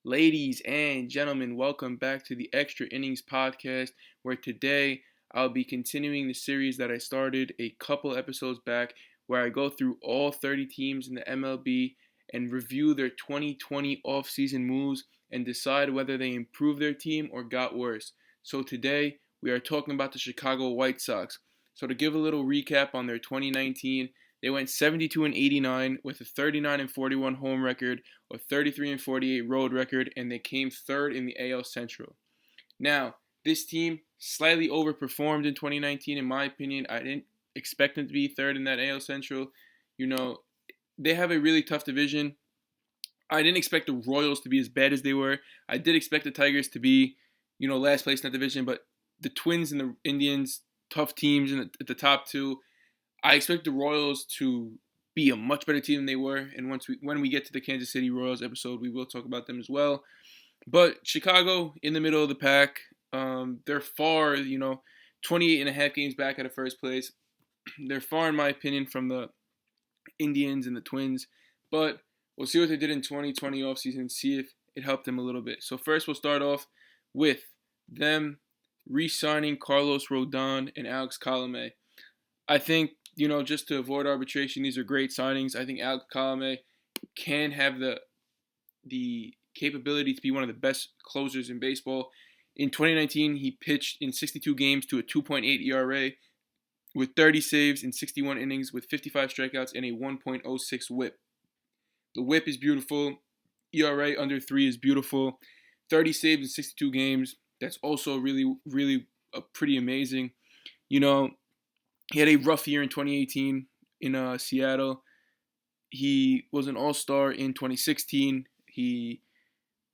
Ladies and gentlemen, welcome back to the Extra Innings Podcast, where today I'll be continuing the series that I started a couple episodes back, where I go through all 30 teams in the MLB and review their 2020 offseason moves and decide whether they improved their team or got worse. So today we are talking about the Chicago White Sox. So to give a little recap on their 2019, they went 72-89 with a 39-41 home record, a 33-48 road record, and they came third in the AL Central. Now, this team slightly overperformed in 2019, in my opinion. I didn't expect them to be third in that AL Central. They have a really tough division. I didn't expect the Royals to be as bad as they were. I did expect the Tigers to be, last place in that division, but the Twins and the Indians, tough teams at the top two. I expect the Royals to be a much better team than they were, and when we get to the Kansas City Royals episode, we will talk about them as well. But Chicago, in the middle of the pack, they're far, 28 and a half games back out of first place. They're far, in my opinion, from the Indians and the Twins, but we'll see what they did in 2020 offseason and see if it helped them a little bit. So first, we'll start off with them re-signing Carlos Rodon and Alex Colomé. I think, just to avoid arbitration, these are great signings. I think Alex Colomé can have the capability to be one of the best closers in baseball. In 2019, he pitched in 62 games to a 2.8 ERA with 30 saves in 61 innings with 55 strikeouts and a 1.06 whip. The whip is beautiful. ERA under 3 is beautiful. 30 saves in 62 games. That's also really, really pretty amazing. He had a rough year in 2018 in Seattle. He was an all-star in 2016. He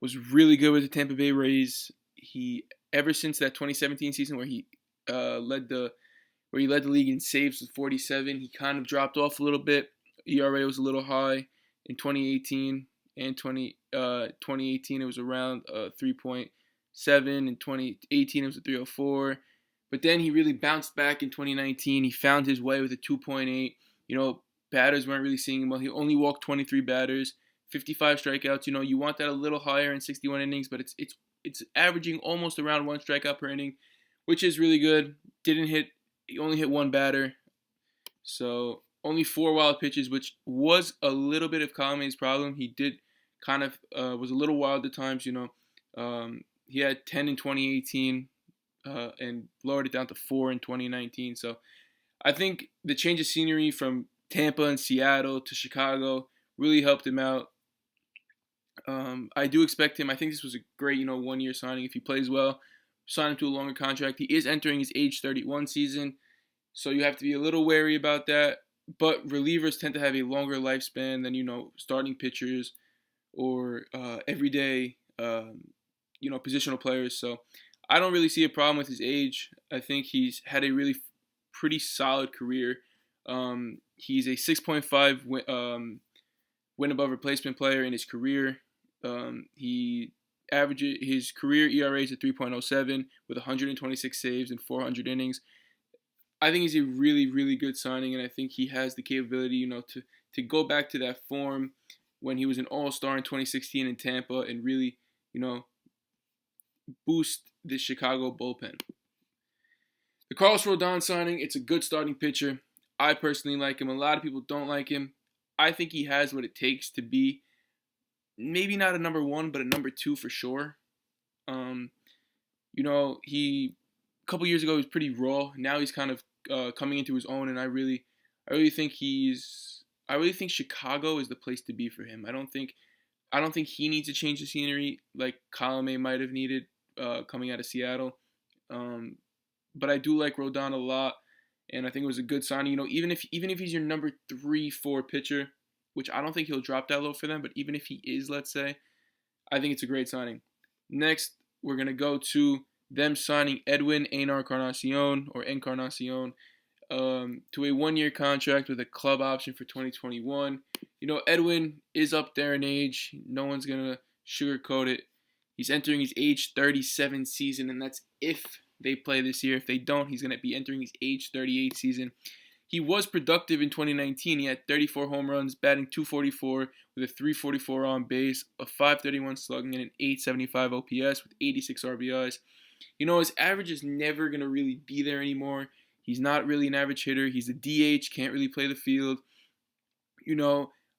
was really good with the Tampa Bay Rays. Ever since that 2017 season where he led the league in saves with 47, he kind of dropped off a little bit. ERA was a little high in 2018 and 2018 it was around 3.7. In 2018 it was a 3.04. But then he really bounced back in 2019. He found his way with a 2.8. Batters weren't really seeing him well. He only walked 23 batters, 55 strikeouts. You want that a little higher in 61 innings, but it's averaging almost around 1 strikeout per inning, which is really good. He only hit 1 batter. So only 4 wild pitches, which was a little bit of Colomé's problem. He did kind of was a little wild at times. He had 10 in 2018. And lowered it down to 4 in 2019. So I think the change of scenery from Tampa and Seattle to Chicago really helped him out. I do expect him. I think this was a great, 1-year signing. If he plays well, sign him to a longer contract. He is entering his age 31 season, so you have to be a little wary about that. But relievers tend to have a longer lifespan than, starting pitchers or everyday, positional players. So I don't really see a problem with his age. I think he's had a really pretty solid career. He's a 6.5 win above replacement player in his career. His career ERA is at 3.07 with 126 saves and 400 innings. I think he's a really, really good signing, and I think he has the capability, to go back to that form when he was an all-star in 2016 in Tampa and really, boost the Chicago bullpen. The Carlos Rodon signing, it's a good starting pitcher. I personally like him. A lot of people don't like him. I think he has what it takes to be maybe not a number 1, but a number 2 for sure. He a couple years ago he was pretty raw. Now he's kind of coming into his own, and I really think Chicago is the place to be for him. I don't think he needs to change the scenery like Colomé might have needed coming out of Seattle. But I do like Rodon a lot, and I think it was a good signing. Even if he's your number 3-4 pitcher, which I don't think he'll drop that low for them, but even if he is, let's say, I think it's a great signing. Next, we're going to go to them signing Edwin Encarnacion to a 1-year contract with a club option for 2021. Edwin is up there in age. No one's going to sugarcoat it. He's entering his age 37 season, and that's if they play this year. If they don't, he's going to be entering his age 38 season. he was productive in 2019. He had 34 home runs, batting .244 with a .344 on base, a .531 slugging, and an .875 OPS with 86 RBIs. His average is never going to really be there anymore. He's not really an average hitter. He's a DH, can't really play the field.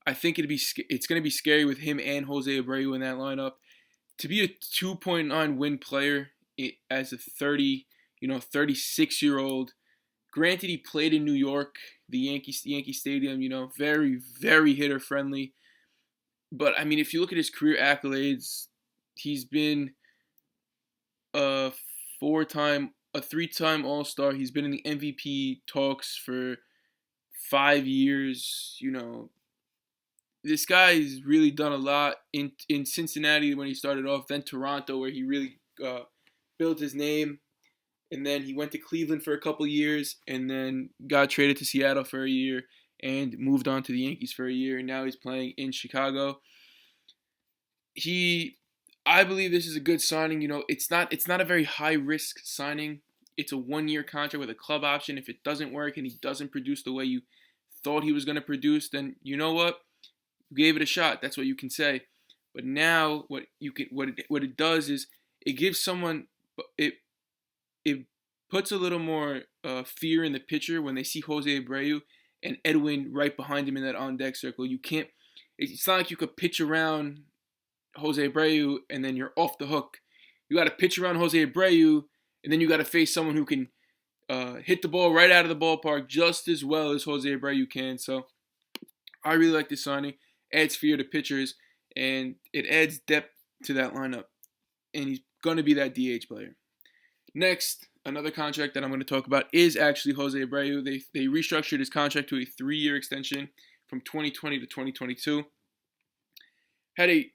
I think it's going to be scary with him and Jose Abreu in that lineup. To be a 2.9 win player as a 36-year-old, granted he played in New York, the Yankee Stadium, very, very hitter friendly. But I mean, if you look at his career accolades, he's been a three-time All-Star. He's been in the MVP talks for 5 years. This guy's really done a lot in Cincinnati when he started off, then Toronto where he really built his name, and then he went to Cleveland for a couple years, and then got traded to Seattle for a year, and moved on to the Yankees for a year, and now he's playing in Chicago. I believe this is a good signing. It's not a very high risk signing. It's a 1-year contract with a club option. If it doesn't work and he doesn't produce the way you thought he was going to produce, then you know what? You gave it a shot. That's what you can say. But now what it does is it gives someone it puts a little more fear in the pitcher when they see Jose Abreu and Edwin right behind him in that on deck circle. It's not like you could pitch around Jose Abreu and then you're off the hook. You got to pitch around Jose Abreu and then you got to face someone who can hit the ball right out of the ballpark just as well as Jose Abreu can. So I really like this signing. Adds fear to pitchers and it adds depth to that lineup. And he's going to be that DH player. Next, another contract that I'm going to talk about is actually Jose Abreu. They restructured his contract to a 3-year extension from 2020 to 2022. Had a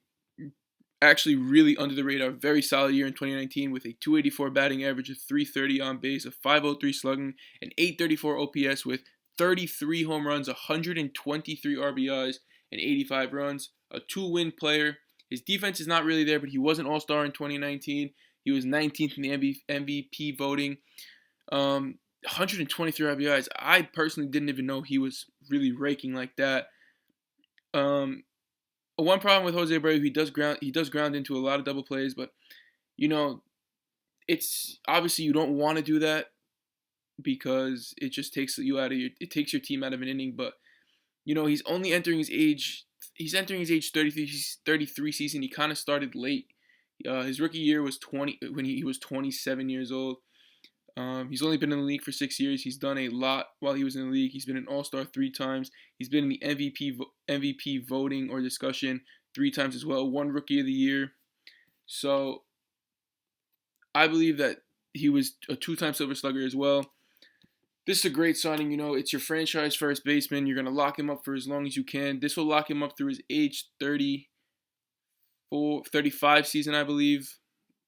actually really under the radar, very solid year in 2019 with a .284 batting average, a .330 on base, a .503 slugging, an .834 OPS with 33 home runs, 123 RBIs, and 85 runs. A 2-win player. His defense is not really there, but he was an All-Star in 2019. He was 19th in the MVP voting. 123 RBIs. I personally didn't even know he was really raking like that. One problem with Jose Abreu, he does ground into a lot of double plays, but it's obviously you don't want to do that because it just takes your team out of an inning. But he's only entering his age. He's entering his age 33 season. He kind of started late. His rookie year was when he was 27 years old. He's only been in the league for 6 years. He's done a lot while he was in the league. He's been an All-Star 3 times. He's been in the MVP voting or discussion 3 times as well. 1 Rookie of the Year. So I believe that he was a 2-time Silver Slugger as well. This is a great signing. It's your franchise first baseman. You're going to lock him up for as long as you can. This will lock him up through his age 35 season, I believe.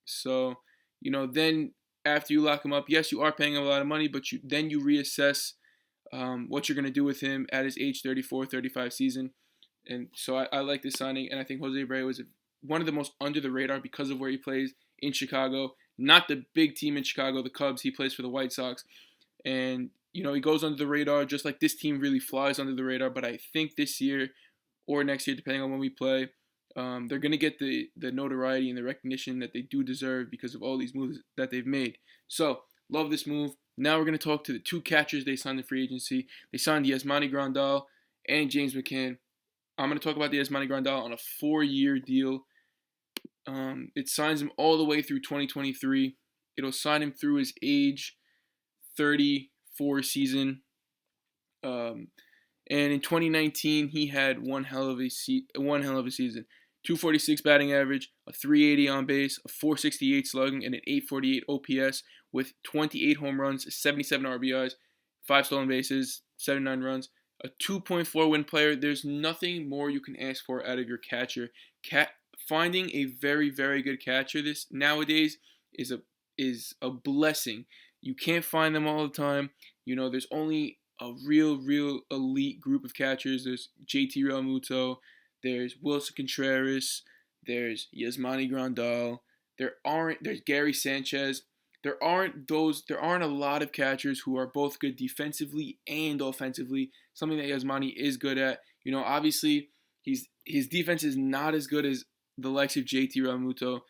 So, then after you lock him up, yes, you are paying him a lot of money, but you reassess what you're going to do with him at his age 34, 35 season. And so I like this signing, and I think Jose Abreu is one of the most under the radar because of where he plays in Chicago. Not the big team in Chicago, the Cubs. He plays for the White Sox. And, he goes under the radar just like this team really flies under the radar. But I think this year or next year, depending on when we play, they're going to get the notoriety and the recognition that they do deserve because of all these moves that they've made. So, love this move. Now we're going to talk to the 2 catchers they signed in free agency. They signed Yasmani Grandal and James McCann. I'm going to talk about the Yasmani Grandal on a 4-year deal. It signs him all the way through 2023. It'll sign him through his age 34 season. And in 2019, he had one hell of a season. 246 batting average, a 380 on base, a 468 slugging, and an 848 OPS with 28 home runs, 77 RBIs, 5 stolen bases, 79 runs. A 2.4 win player. There's nothing more you can ask for out of your catcher. Finding a very, very good catcher nowadays is a blessing. You can't find them all the time. There's only a real elite group of catchers. There's JT Realmuto. There's Wilson Contreras. There's Yasmani Grandal. There's Gary Sanchez. there aren't a lot of catchers who are both good defensively and offensively, something that Yasmani is good at. Obviously his defense is not as good as the likes of JT Realmuto,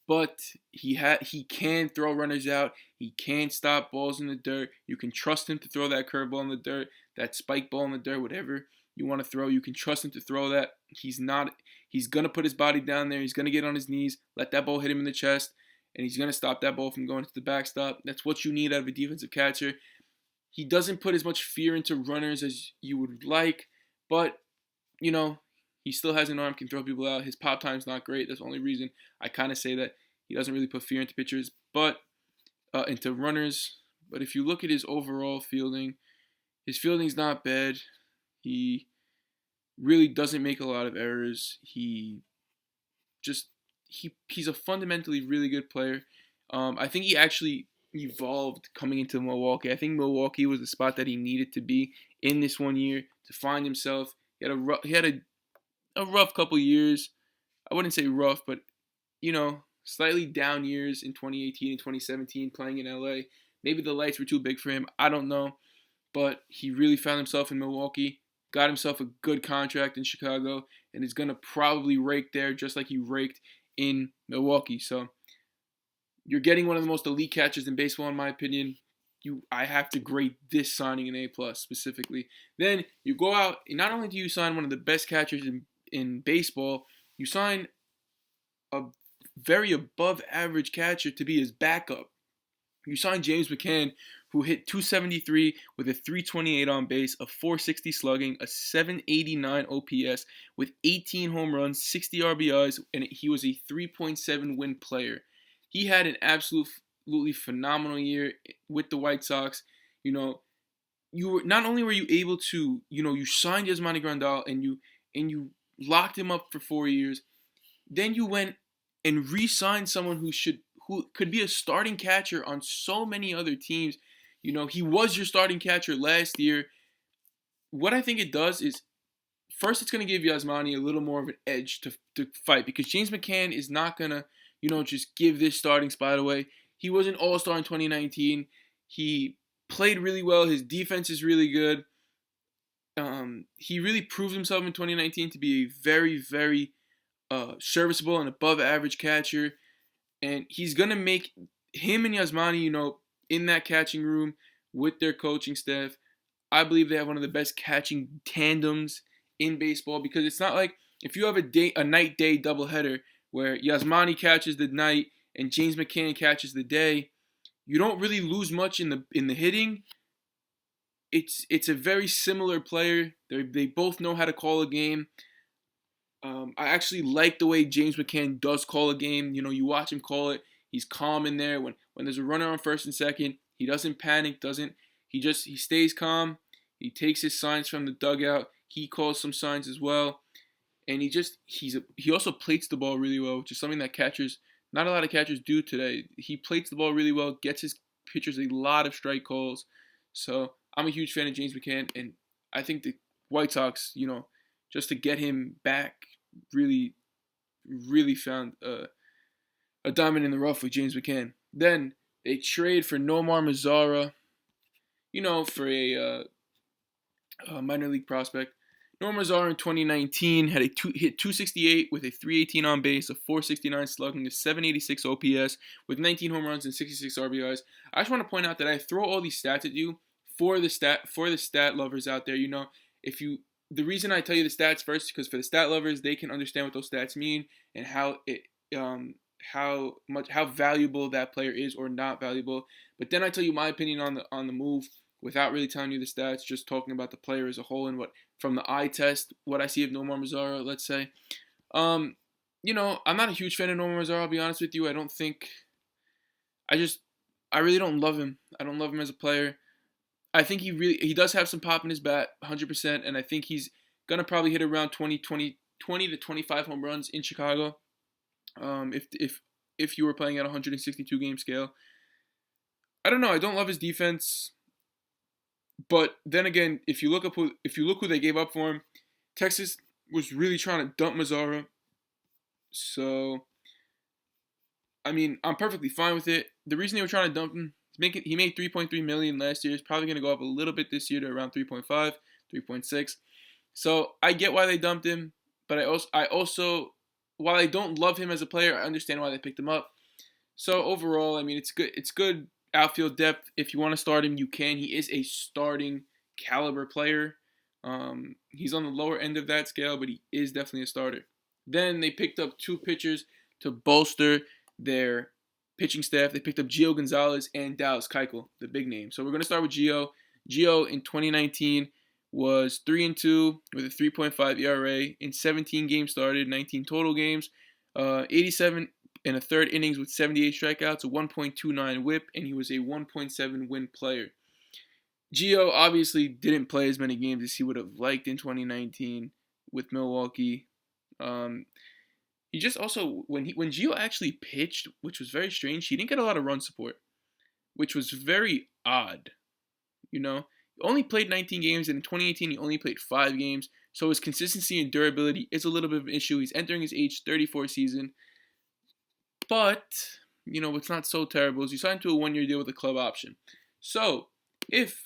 but he can throw runners out. He can stop balls in the dirt. You can trust him to throw that curveball in the dirt, that spike ball in the dirt, whatever you want to throw. You can trust him to throw that. He's going to put his body down there. He's going to get on his knees, let that ball hit him in the chest, and he's going to stop that ball from going to the backstop. That's what you need out of a defensive catcher. He doesn't put as much fear into runners as you would like, but, he still has an arm, can throw people out. His pop time's not great. That's the only reason I kind of say that he doesn't really put fear into pitchers, but into runners. But if you look at his overall fielding, his fielding's not bad. He really doesn't make a lot of errors. He's a fundamentally really good player. I think he actually evolved coming into Milwaukee. I think Milwaukee was the spot that he needed to be in this 1 year to find himself. He had a rough couple years. I wouldn't say rough, but slightly down years in 2018 and 2017 playing in LA. Maybe the lights were too big for him. I don't know, but he really found himself in Milwaukee. Got himself a good contract in Chicago, and is going to probably rake there just like he raked in Milwaukee. So you're getting one of the most elite catchers in baseball, in my opinion. I have to grade this signing an A+ specifically. Then you go out, and not only do you sign one of the best catchers in baseball, you sign a very above average catcher to be his backup. You sign James McCann, who hit .273 with a .328 on base, a .460 slugging, a .789 OPS with 18 home runs, 60 RBIs, and he was a 3.7 win player. He had an absolutely phenomenal year with the White Sox. You were not only were you able to, you signed Yasmani Grandal and you locked him up for 4 years. Then you went and re-signed someone who could be a starting catcher on so many other teams. He was your starting catcher last year. What I think it does is, first, it's going to give Yasmani a little more of an edge to fight, because James McCann is not going to, just give this starting spot away. He was an all-star in 2019. He played really well. His defense is really good. He really proved himself in 2019 to be a very, very serviceable and above-average catcher. And he's going to make him and Yasmani, in that catching room with their coaching staff. I believe they have one of the best catching tandems in baseball, because it's not like if you have a night-day doubleheader where Yasmani catches the night and James McCann catches the day, you don't really lose much in the hitting. It's a very similar player. They both know how to call a game. I actually like the way James McCann does call a game. You watch him call it. He's calm in there. When there's a runner on first and second, he doesn't panic. He stays calm. He takes his signs from the dugout. He calls some signs as well, and he also plates the ball really well, which is something that not a lot of catchers do today. He plates the ball really well, gets his pitchers a lot of strike calls. So I'm a huge fan of James McCann, and I think the White Sox, just to get him back, really, really found a diamond in the rough with James McCann. Then they trade for Nomar Mazara, for a minor league prospect. Nomar Mazara in 2019 hit .268 with a .318 on base, a .469 slugging, a .786 OPS with 19 home runs and 66 RBIs. I just want to point out that I throw all these stats at you for the stat lovers out there. The reason I tell you the stats first is because for the stat lovers, they can understand what those stats mean and how valuable that player is or not valuable. But then I tell you my opinion on the move without really telling you the stats, just talking about the player as a whole and what from the eye test, what I see of Nomar Mazara, let's say. I'm not a huge fan of Nomar Mazara, I'll be honest with you. I really don't love him. I don't love him as a player. I think he does have some pop in his bat, 100%, and I think he's going to probably hit around 20 to 25 home runs in Chicago if you were playing at a 162 game scale. I don't know. I don't love his defense. But then again, if you look who they gave up for him, Texas was really trying to dump Mazara. So I mean, I'm perfectly fine with it. The reason they were trying to dump him, he made 3.3 million last year. He's probably going to go up a little bit this year to around 3.5, 3.6. So I get why they dumped him, but I also, while I don't love him as a player, I understand why they picked him up. So overall, I mean, it's good. It's good outfield depth. If you want to start him, you can. He is a starting caliber player. He's on the lower end of that scale, but he is definitely a starter. Then they picked up two pitchers to bolster their pitching staff. They picked up Gio Gonzalez and Dallas Keuchel, the big name. So we're going to start with Gio. Gio in 2019 was 3-2 with a 3.5 ERA in 17 games started, 19 total games, 87 and a third innings with 78 strikeouts, a 1.29 WHIP, and he was a 1.7 win player. Gio obviously didn't play as many games as he would have liked in 2019 with Milwaukee. He just also when Gio actually pitched, which was very strange, he didn't get a lot of run support, which was very odd. He only played 19 games, and in 2018 he only played 5 games. So his consistency and durability is a little bit of an issue. He's entering his age 34 season, but what's not so terrible is you signed to a 1-year deal with a club option. So if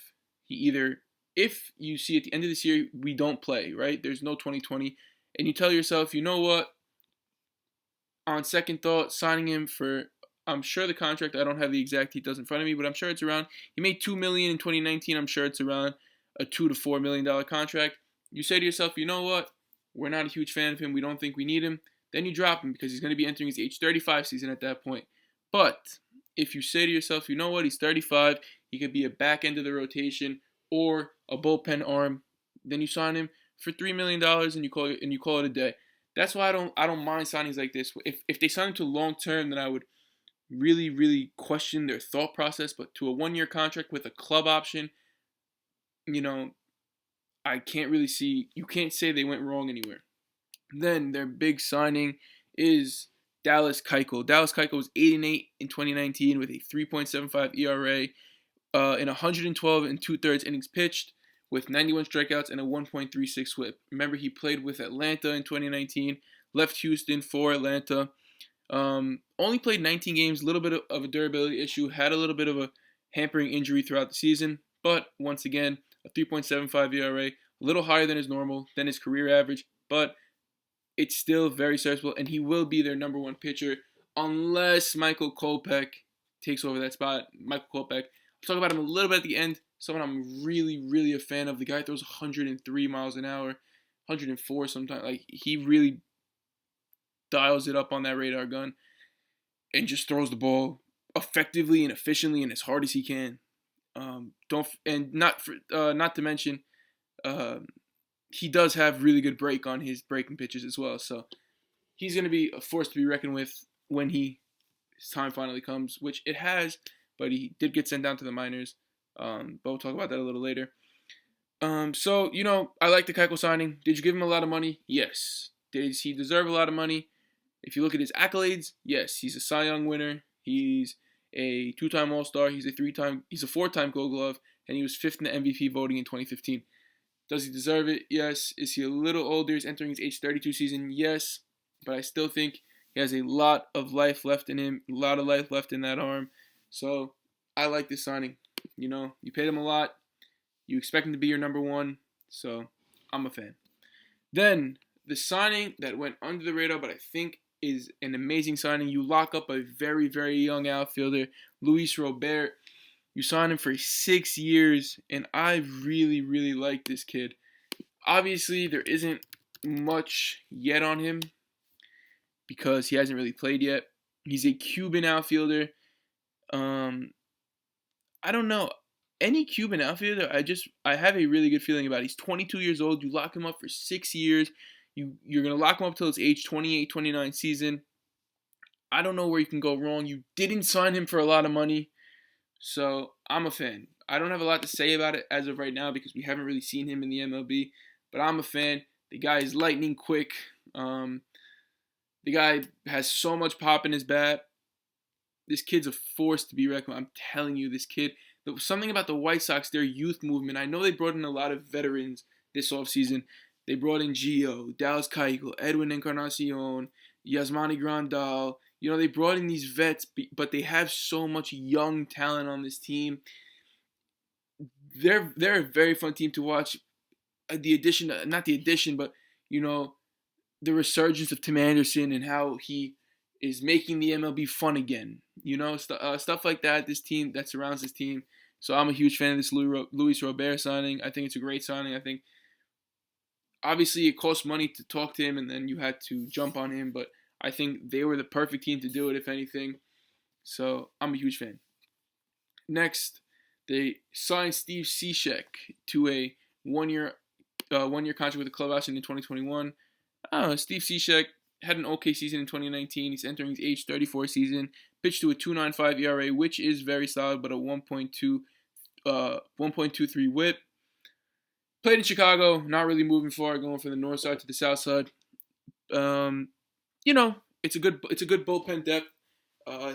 you see at the end of this year we don't play, right? There's no 2020, and you tell yourself, you know what? On second thought, signing him for, I'm sure the contract, I don't have the exact details in front of me, but I'm sure it's around, he made $2 million in 2019, I'm sure it's around a $2 to $4 million contract. You say to yourself, you know what? We're not a huge fan of him, we don't think we need him. Then you drop him because he's going to be entering his age 35 season at that point. But if you say to yourself, you know what, he's 35, he could be a back end of the rotation or a bullpen arm, then you sign him for $3 million and you call it a day. That's why I don't mind signings like this. If they sign him to long term, then I would really, really question their thought process. But to a 1-year contract with a club option, I can't really see. You can't say they went wrong anywhere. Then their big signing is Dallas Keuchel. Dallas Keuchel was 8-8 in 2019 with a 3.75 ERA in 112 and 2/3 innings pitched with 91 strikeouts and a 1.36 WHIP. Remember, he played with Atlanta in 2019, left Houston for Atlanta. Only played 19 games, a little bit of a durability issue, had a little bit of a hampering injury throughout the season, but once again, a 3.75 ERA, a little higher than his normal, than his career average, but it's still very serviceable, and he will be their number one pitcher unless Michael Kopech takes over that spot. Michael Kopech, I'll talk about him a little bit at the end. Someone I'm really, really a fan of. The guy throws 103 miles an hour, 104 sometimes. Like, he really dials it up on that radar gun and just throws the ball effectively and efficiently and as hard as he can. Not to mention, he does have really good break on his breaking pitches as well. So he's going to be a force to be reckoned with when his time finally comes, which it has, but he did get sent down to the minors. But we'll talk about that a little later. So, I like the Keuchel signing. Did you give him a lot of money? Yes. Did he deserve a lot of money? If you look at his accolades, yes. He's a Cy Young winner. He's a 2-time All-Star. He's a 4-time Gold Glove, and he was 5th in the MVP voting in 2015. Does he deserve it? Yes. Is he a little older? He's entering his age 32 season? Yes. But I still think he has a lot of life left in him, a lot of life left in that arm. So I like this signing. You paid him a lot. You expect him to be your number one. So I'm a fan. Then the signing that went under the radar, but I think is an amazing signing. You lock up a very, very young outfielder, Luis Robert. You sign him for 6 years, and I really, really like this kid. Obviously, there isn't much yet on him because he hasn't really played yet. He's a Cuban outfielder. I don't know. Any Cuban outfielder, I have a really good feeling about. He's 22 years old. You lock him up for 6 years. You're going to lock him up till his age 28, 29 season. I don't know where you can go wrong. You didn't sign him for a lot of money. So I'm a fan. I don't have a lot to say about it as of right now because we haven't really seen him in the MLB. But I'm a fan. The guy is lightning quick. The guy has so much pop in his bat. This kid's a force to be reckoned with. I'm telling you, this kid. There was something about the White Sox, their youth movement. I know they brought in a lot of veterans this offseason. They brought in Gio, Dallas Keuchel, Edwin Encarnacion, Yasmani Grandal, They brought in these vets, but they have so much young talent on this team. They're a very fun team to watch. Not the addition, but the resurgence of Tim Anderson and how he is making the MLB fun again. Stuff like that. This team that surrounds this team. So I'm a huge fan of this Luis Robert signing. I think it's a great signing. I think obviously it costs money to talk to him, and then you had to jump on him, but I think they were the perfect team to do it, if anything. So I'm a huge fan. Next, they signed Steve Cishek to a one-year contract with the clubhouse in 2021. Steve Cishek had an okay season in 2019. He's entering his age 34 season. Pitched to a 2.95 ERA, which is very solid, but a 1.23 WHIP. Played in Chicago, not really moving far, going from the north side to the south side. It's a good bullpen depth.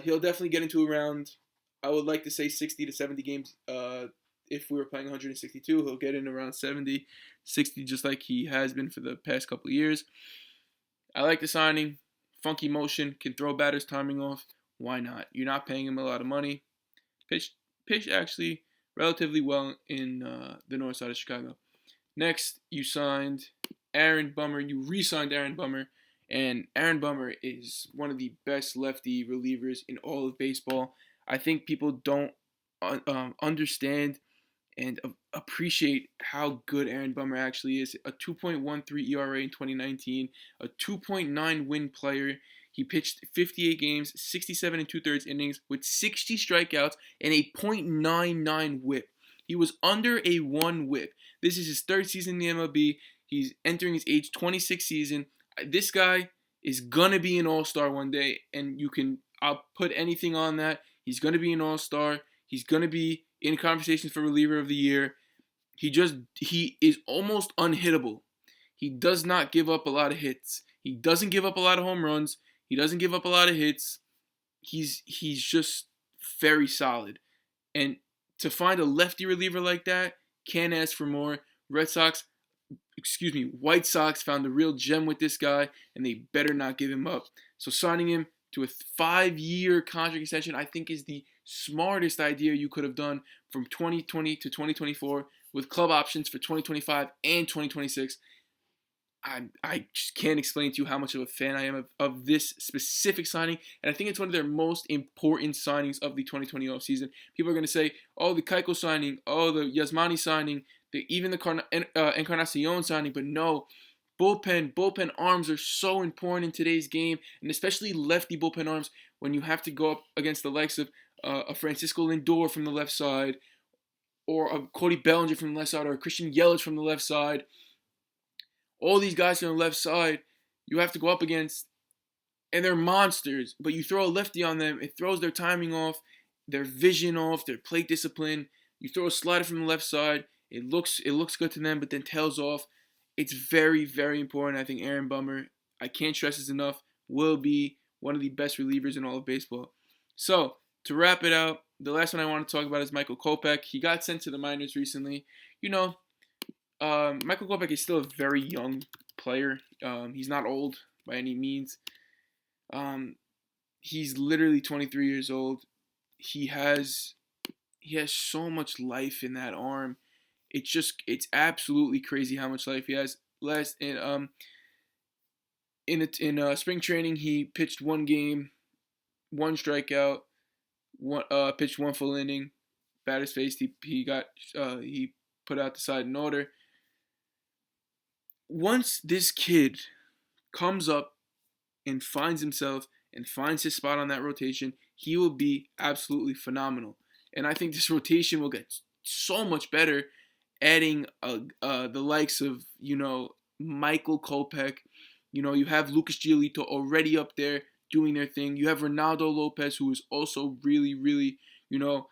He'll definitely get into around, I would like to say 60 to 70 games. If we were playing 162, he'll get in around 70, 60, just like he has been for the past couple of years. I like the signing. Funky motion, can throw batters timing off. Why not? You're not paying him a lot of money. Pitched actually relatively well in the north side of Chicago. Next, you signed Aaron Bummer. You re-signed Aaron Bummer. And Aaron Bummer is one of the best lefty relievers in all of baseball. I think people don't understand and appreciate how good Aaron Bummer actually is. A 2.13 ERA in 2019, a 2.9 win player. He pitched 58 games, 67 and 2/3 innings with 60 strikeouts and a .99 WHIP. He was under a 1 WHIP. This is his third season in the MLB. He's entering his age 26 season. This guy is gonna be an all-star one day, and I'll put anything on that. He's gonna be an all-star. He's gonna be in conversations for reliever of the year. He is almost unhittable. He does not give up a lot of hits. He doesn't give up a lot of home runs. He doesn't give up a lot of hits. He's just very solid. And to find a lefty reliever like that, can't ask for more. White Sox found a real gem with this guy, and they better not give him up. So signing him to a 5-year contract extension, I think, is the smartest idea you could have done from 2020 to 2024 with club options for 2025 and 2026. I just can't explain to you how much of a fan I am of this specific signing, and I think it's one of their most important signings of the 2020 offseason. People are going to say, oh, the Keiko signing, oh, the Yasmani signing, even the Encarnacion signing, but no, bullpen arms are so important in today's game, and especially lefty bullpen arms when you have to go up against the likes of a Francisco Lindor from the left side, or a Cody Bellinger from the left side, or a Christian Yelich from the left side. All these guys on the left side, you have to go up against, and they're monsters. But you throw a lefty on them, it throws their timing off, their vision off, their plate discipline. You throw a slider from the left side, it looks good to them, but then tails off. It's very, very important. I think Aaron Bummer, I can't stress this enough, will be one of the best relievers in all of baseball. So, to wrap it out, the last one I want to talk about is Michael Kopech. He got sent to the minors recently. Michael Kopech is still a very young player. He's not old by any means. He's literally 23 years old. He has so much life in that arm. It's absolutely crazy how much life he has. In spring training, he pitched 1 game, 1 strikeout, pitched 1 full inning. Batters faced, he put out the side in order. Once this kid comes up and finds himself and finds his spot on that rotation, he will be absolutely phenomenal. And I think this rotation will get so much better, adding the likes of, Michael Kopech. You have Lucas Giolito already up there doing their thing. You have Ronaldo Lopez, who is also really, really, an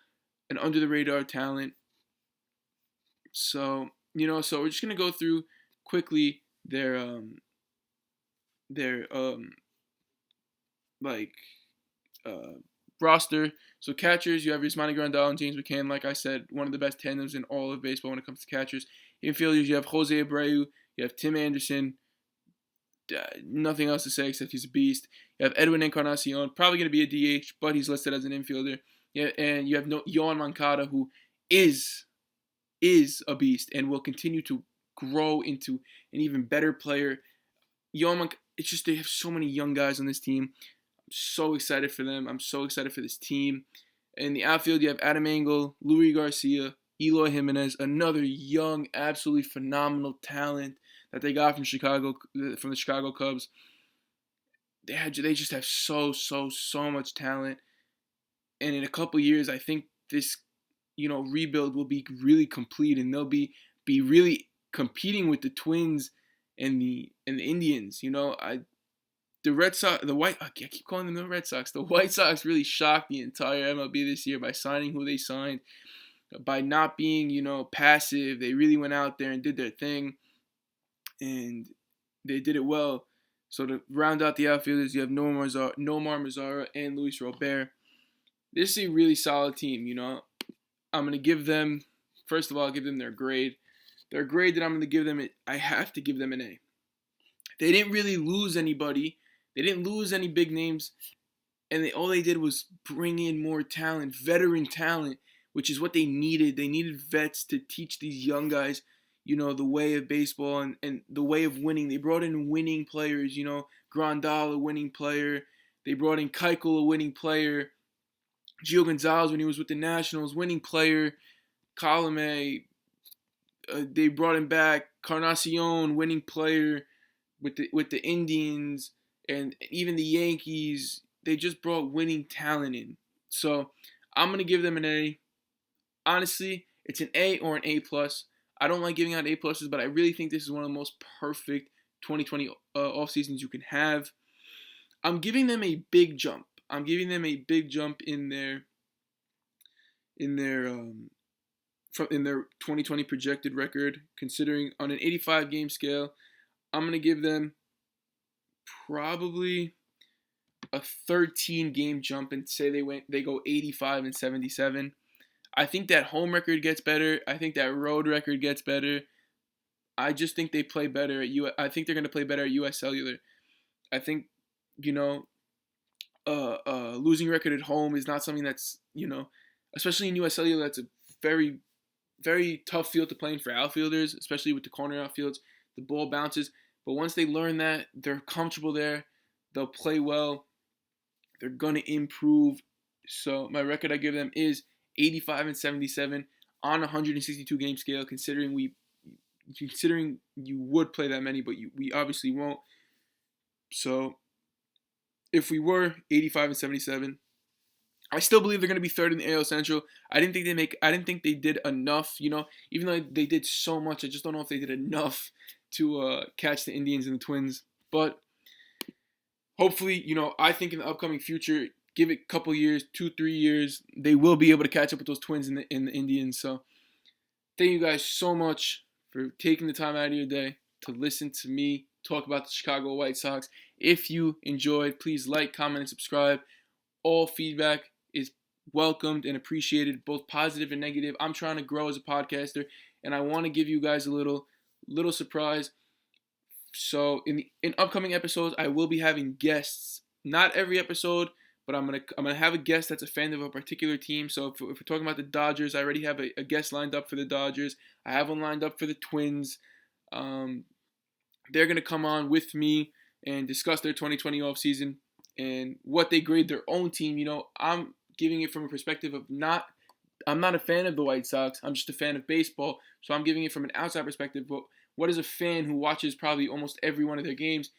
under-the-radar talent. So we're just going to go through quickly their roster. So catchers, you have Yasmani Grandal and James McCann. Like I said, one of the best tandems in all of baseball when it comes to catchers. Infielders, you have Jose Abreu, you have Tim Anderson, nothing else to say except he's a beast. You have Edwin Encarnacion, probably going to be a DH, but he's listed as an infielder. Yeah, and you have Yohan Moncada, who is a beast and will continue to grow into an even better player. It's just they have so many young guys on this team. I'm so excited for them. I'm so excited for this team. In the outfield, you have Adam Engel, Luis Garcia, Eloy Jimenez, another young, absolutely phenomenal talent that they got from the Chicago Cubs. They just have so much talent. And in a couple years, I think this, rebuild will be really complete, and they'll be really competing with the Twins and the Indians. I keep calling them the Red Sox. The White Sox really shocked the entire MLB this year by signing who they signed, by not being, passive. They really went out there and did their thing, and they did it well. So to round out the outfielders, you have Nomar Mazara and Luis Robert. This is a really solid team, I'm going to give them, first of all, I'll give them their grade. Their grade that I'm going to give them, I have to give them an A. They didn't really lose anybody. They didn't lose any big names. And all they did was bring in more talent, veteran talent, which is what they needed. They needed vets to teach these young guys, the way of baseball and the way of winning. They brought in winning players, Grandal, a winning player. They brought in Keuchel, a winning player. Gio Gonzalez, when he was with the Nationals, winning player. Colome, they brought him back. Carnacion, winning player with the Indians and even the Yankees. They just brought winning talent in. So I'm going to give them an A. Honestly, it's an A or an A+. I don't like giving out A+, but I really think this is one of the most perfect 2020 off seasons you can have. I'm giving them a big jump. I'm giving them a big jump in their 2020 projected record, considering on an 85 game scale. I'm going to give them probably a 13 game jump and say they go 85 and 77. I think that home record gets better. I think that road record gets better. I just think they play better I think they're going to play better at US Cellular. I think, losing record at home is not something that's, especially in US Cellular, that's a very, very tough field to play in for outfielders, especially with the corner outfields. The ball bounces. But once they learn that, they're comfortable there. They'll play well. They're going to improve. So my record I give them is 85 and 77 on a 162 game scale, considering you would play that many, but we obviously won't. So if we were 85 and 77, I still believe they're going to be third in the AL Central. I didn't think they did enough, even though they did so much. I just don't know if they did enough to catch the Indians and the Twins. But hopefully, I think in the upcoming future, give it a couple years, 2-3 years, they will be able to catch up with those Twins and the Indians. So thank you guys so much for taking the time out of your day to listen to me talk about the Chicago White Sox. If you enjoyed, please like, comment, and subscribe. All feedback is welcomed and appreciated, both positive and negative. I'm trying to grow as a podcaster, and I want to give you guys a little surprise. So in upcoming episodes, I will be having guests. Not every episode, but I'm gonna have a guest that's a fan of a particular team. So if we're talking about the Dodgers, I already have a guest lined up for the Dodgers. I have one lined up for the Twins. They're gonna come on with me and discuss their 2020 offseason and what they grade their own team. I'm giving it from a perspective of I'm not a fan of the White Sox. I'm just a fan of baseball. So I'm giving it from an outside perspective. But what is a fan who watches probably almost every one of their games?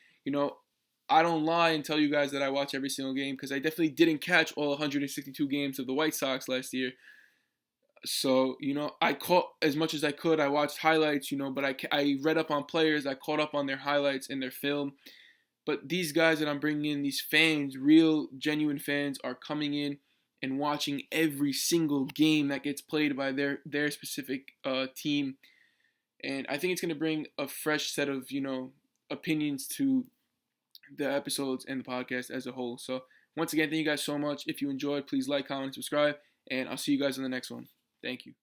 I don't lie and tell you guys that I watch every single game, because I definitely didn't catch all 162 games of the White Sox last year. So, I caught as much as I could. I watched highlights, but I read up on players. I caught up on their highlights and their film. But these guys that I'm bringing in, these fans, real, genuine fans, are coming in and watching every single game that gets played by their specific team. And I think it's going to bring a fresh set of, opinions to the episodes and the podcast as a whole. So once again, thank you guys so much. If you enjoyed, please like, comment, and subscribe. And I'll see you guys in the next one. Thank you.